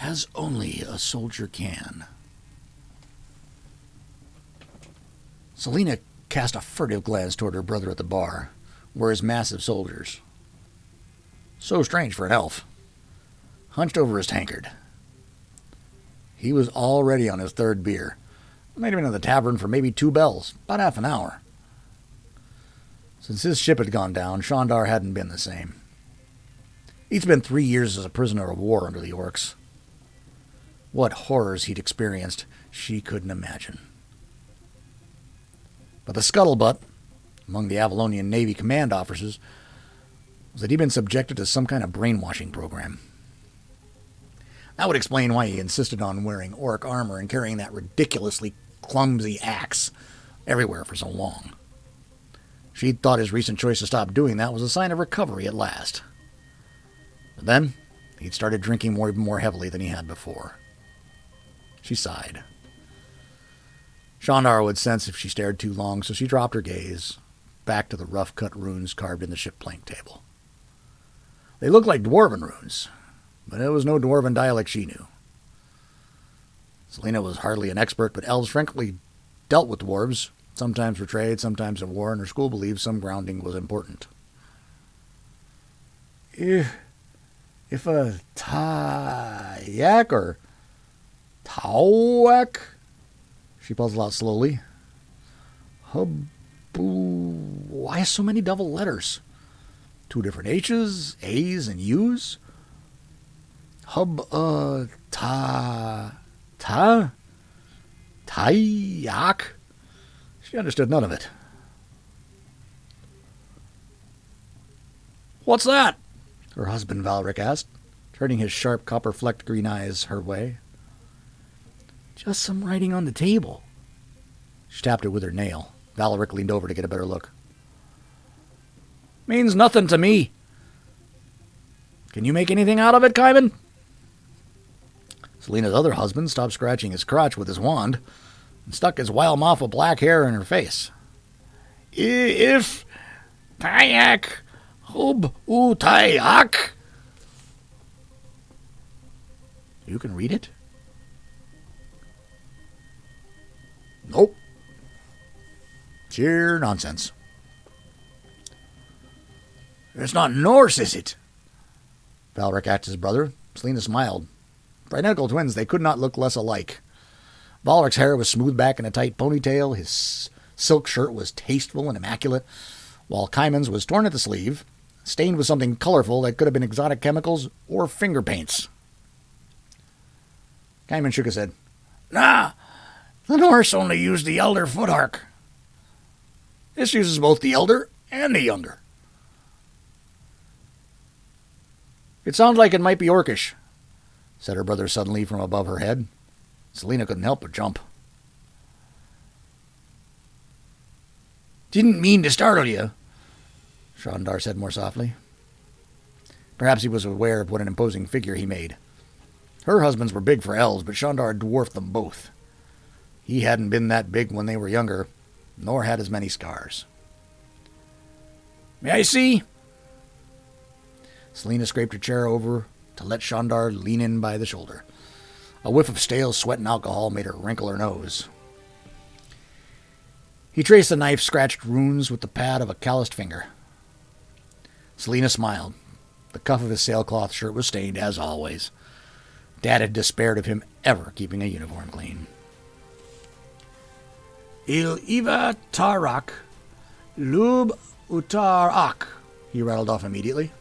as only a soldier can. Selina cast a furtive glance toward her brother at the bar, where his massive soldiers, so strange for an elf, hunched over his tankard. He was already on his third beer. Might have been in the tavern for maybe 2 bells, about half an hour. Since his ship had gone down, Shandar hadn't been the same. He'd spent 3 years as a prisoner of war under the orcs. What horrors he'd experienced, she couldn't imagine. But the scuttlebutt among the Avalonian Navy command officers was that he'd been subjected to some kind of brainwashing program. That would explain why he insisted on wearing orc armor and carrying that ridiculously clumsy axe everywhere for so long. She'd thought his recent choice to stop doing that was a sign of recovery at last. But then, he'd started drinking more heavily than he had before. She sighed. Shandar would sense if she stared too long, so she dropped her gaze back to the rough-cut runes carved in the ship plank table. They looked like dwarven runes, but it was no dwarven dialect she knew. Selina was hardly an expert, but elves frankly dealt with dwarves, sometimes for trade, sometimes in war, and her school believed some grounding was important. If a Tayak or Tawak, she puzzled out slowly. Why so many double letters? 2 different H's, A's, and U's? Tayak? She understood none of it. What's that? Her husband Valric asked, turning his sharp copper-flecked green eyes her way. Just some writing on the table. She tapped it with her nail. Valric leaned over to get a better look. Means nothing to me. Can you make anything out of it, Kaiman? Selina's other husband stopped scratching his crotch with his wand and stuck his wild mop of black hair in her face. If Tayak hub utayak. You can read it? Nope. Sheer nonsense. It's not Norse, is it? Valric asked his brother. Selina smiled. For identical twins, they could not look less alike. Valric's hair was smoothed back in a tight ponytail. His silk shirt was tasteful and immaculate, while Kaiman's was torn at the sleeve, stained with something colorful that could have been exotic chemicals or finger paints. Kaiman shook his head. Nah, the Norse only used the elder footark. This uses both the elder and the younger. It sounds like it might be Orcish, said her brother suddenly from above her head. Selina couldn't help but jump. Didn't mean to startle you, Shandar said more softly. Perhaps he was aware of what an imposing figure he made. Her husbands were big for elves, but Shandar dwarfed them both. He hadn't been that big when they were younger, nor had as many scars. May I see? Selina scraped her chair over to let Shandar lean in by the shoulder. A whiff of stale sweat and alcohol made her wrinkle her nose. He traced the knife-scratched runes with the pad of a calloused finger. Selina smiled. The cuff of his sailcloth shirt was stained, as always. Dad had despaired of him ever keeping a uniform clean. Il iva tarak, lub utarak, he rattled off immediately.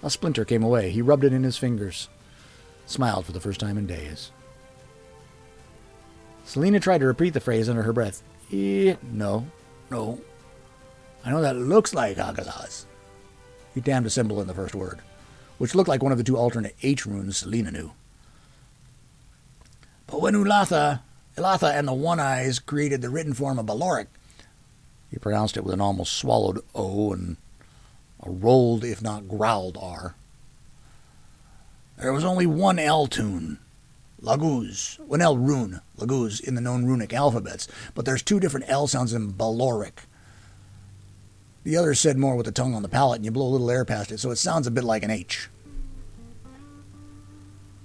A splinter came away. He rubbed it in his fingers. Smiled for the first time in days. Selina tried to repeat the phrase under her breath. No. I know that looks like Agalaz. He damned a symbol in the first word, which looked like one of the 2 alternate H runes Selina knew. But when Ilatha and the One Eyes created the written form of Baloric, he pronounced it with an almost swallowed O and a rolled, if not growled, R. There was only one L tune, Laguz, one L rune, Laguz, in the known runic alphabets, but there's 2 different L sounds in Baloric. The other said more with the tongue on the palate, and you blow a little air past it, so it sounds a bit like an H.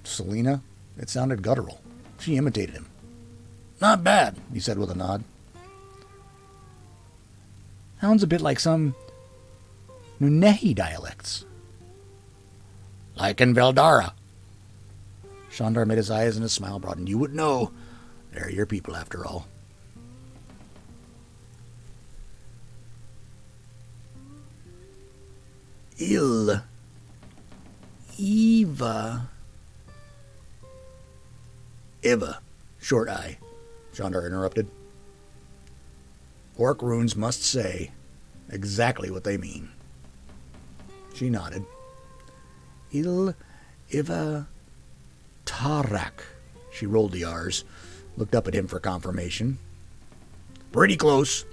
Selina, it sounded guttural. She imitated him. Not bad, he said with a nod. Sounds a bit like some Nunehi dialects. Like in Veldara. Shandar made his eyes and his smile broadened. You would know. They're your people, after all. Eva, short eye, Shandar interrupted. Orc runes must say exactly what they mean. She nodded. Iva, Tarak. She rolled the R's, looked up at him for confirmation. Pretty close.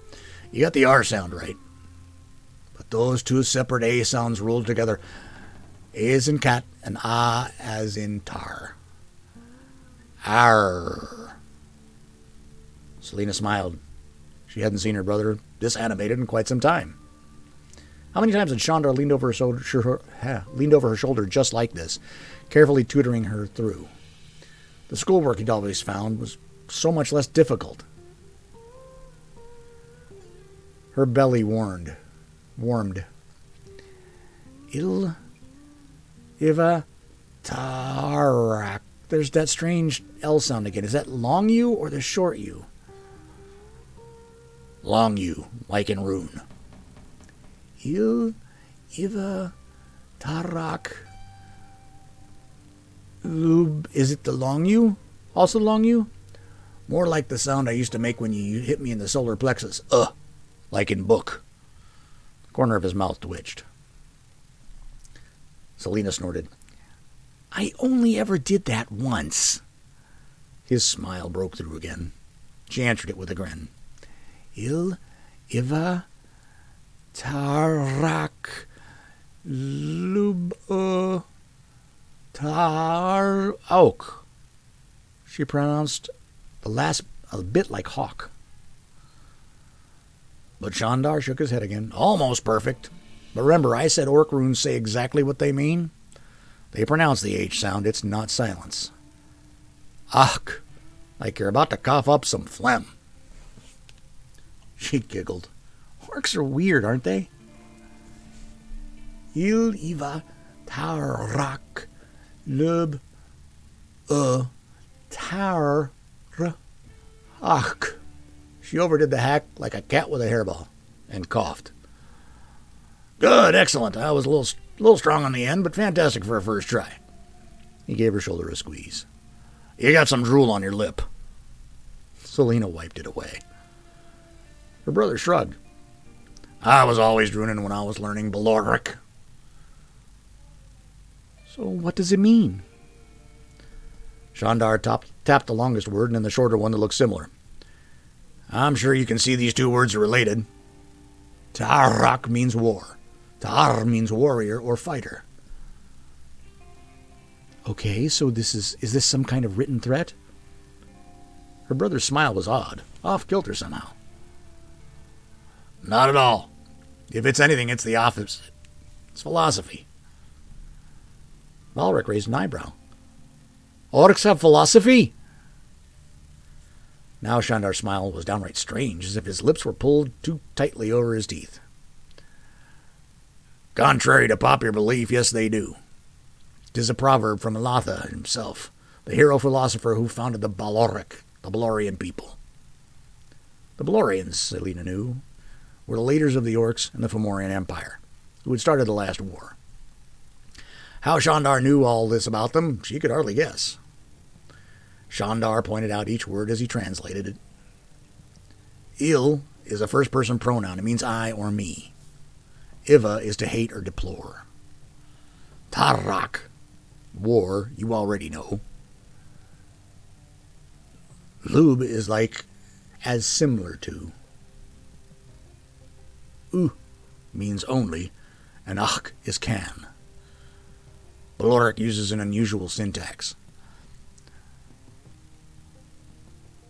You got the R sound right. But those two separate A sounds rolled together. A as in cat and A as in tar. Arr. Selina smiled. She hadn't seen her brother this animated in quite some time. How many times had Shandar leaned over her shoulder just like this, carefully tutoring her through? The schoolwork he'd always found was so much less difficult. Her belly warmed. Iva Tarak. There's that strange L sound again. Is that long U or the short U? Long U, like in rune. Iva Tarak. Lub. Is it the long U? Also long U? More like the sound I used to make when you hit me in the solar plexus. Like in book. The corner of his mouth twitched. Selina snorted. I only ever did that once. His smile broke through again. She answered it with a grin. Iva Tarak Lub Tar Oak. She pronounced the last a bit like hawk. But Shandar shook his head again. Almost perfect. But remember, I said orc runes say exactly what they mean. They pronounce the H sound. It's not silence. Ach, like you're about to cough up some phlegm. She giggled. Orcs are weird, aren't they? Iva Tarak Lub Tar Ach. She overdid the hack like a cat with a hairball and coughed. Good, excellent. I was a little strong on the end, but fantastic for a first try. He gave her shoulder a squeeze. You got some drool on your lip. Selina wiped it away. Her brother shrugged. I was always drooning when I was learning Baloric. So what does it mean? Shandar tapped the longest word and then the shorter one that looked similar. I'm sure you can see these two words are related. Tarak means war. Tar means warrior or fighter. Okay, so is this some kind of written threat? Her brother's smile was odd, off-kilter somehow. Not at all. If it's anything, it's the opposite. It's philosophy. Balric raised an eyebrow. Orcs have philosophy? Now Shandar's smile was downright strange, as if his lips were pulled too tightly over his teeth. Contrary to popular belief, yes, they do. 'Tis a proverb from Elatha himself, the hero philosopher who founded the Baloric, the Balorian people. The Balorians, Selina knew, were the leaders of the Orcs and the Fomorian Empire, who had started the last war. How Shandar knew all this about them, she could hardly guess. Shandar pointed out each word as he translated it. Il is a first-person pronoun. It means I or me. Iva is to hate or deplore. Tarak, war, you already know. Lub is like as similar to. U means only, and ach is can. Baloric uses an unusual syntax.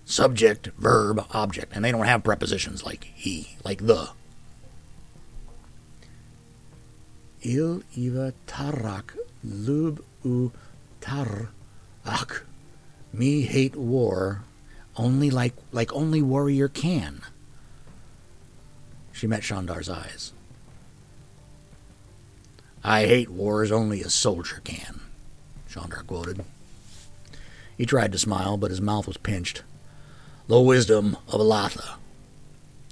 Subject, verb, object, and they don't have prepositions like he, like the. Il, Iva, Tarak, Lub, U, Tar, Ach, me hate war only like only warrior can. She met Shandar's eyes. I hate war as only a soldier can, Shandar quoted. He tried to smile, but his mouth was pinched. The wisdom of Alatha.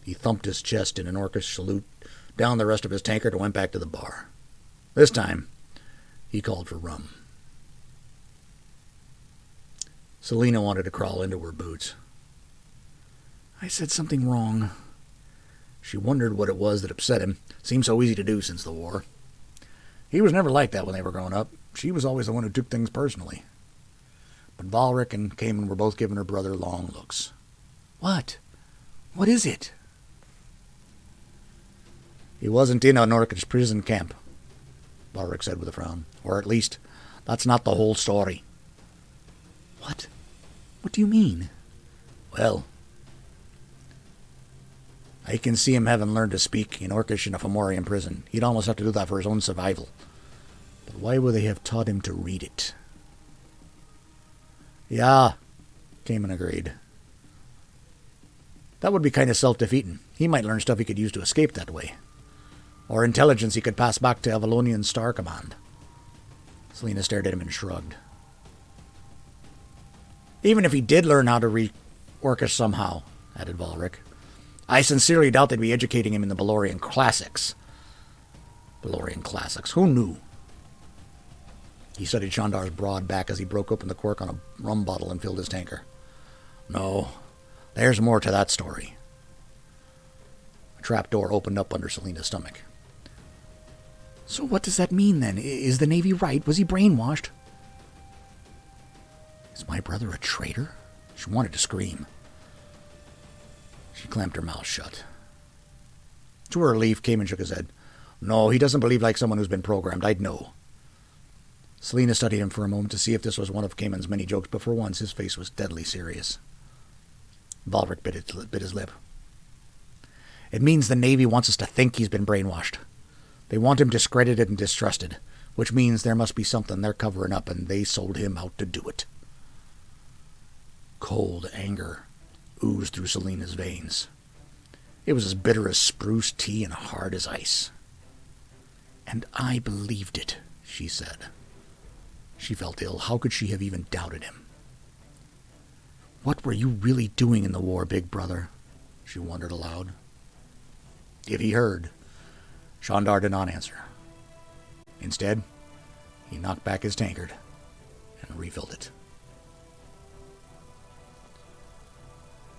He thumped his chest in an orcish salute, downed the rest of his tankard, and went back to the bar. This time, he called for rum. Selena wanted to crawl into her boots. I said something wrong. She wondered what it was that upset him. Seemed so easy to do since the war. He was never like that when they were growing up. She was always the one who took things personally. But Valric and Cayman were both giving her brother long looks. What? What is it? He wasn't in an Orcish prison camp, Valric said with a frown. Or at least, that's not the whole story. What? What do you mean? Well, I can see him having learned to speak in Orcish in a Fomorian prison. He'd almost have to do that for his own survival. But why would they have taught him to read it? Yeah, Cayman agreed. That would be kind of self-defeating. He might learn stuff he could use to escape that way. Or intelligence he could pass back to Avalonian Star Command. Selena stared at him and shrugged. Even if he did learn how to read Orcish somehow, added Valric, I sincerely doubt they'd be educating him in the Balorian classics. Balorian classics. Who knew? He studied Shandar's broad back as he broke open the cork on a rum bottle and filled his tanker. No, there's more to that story. A trap door opened up under Selena's stomach. So what does that mean, then? Is the Navy right? Was he brainwashed? Is my brother a traitor? She wanted to scream. She clamped her mouth shut. To her relief, Cayman shook his head. No, he doesn't believe like someone who's been programmed. I'd know. Selena studied him for a moment to see if this was one of Cayman's many jokes, but for once his face was deadly serious. Valric bit his lip. It means the Navy wants us to think he's been brainwashed. They want him discredited and distrusted, which means there must be something they're covering up, and they sold him out to do it. Cold anger oozed through Selena's veins. It was as bitter as spruce tea and hard as ice. And I believed it, she said. She felt ill. How could she have even doubted him? What were you really doing in the war, big brother? She wondered aloud. If he heard, Shandar did not answer. Instead, he knocked back his tankard and refilled it.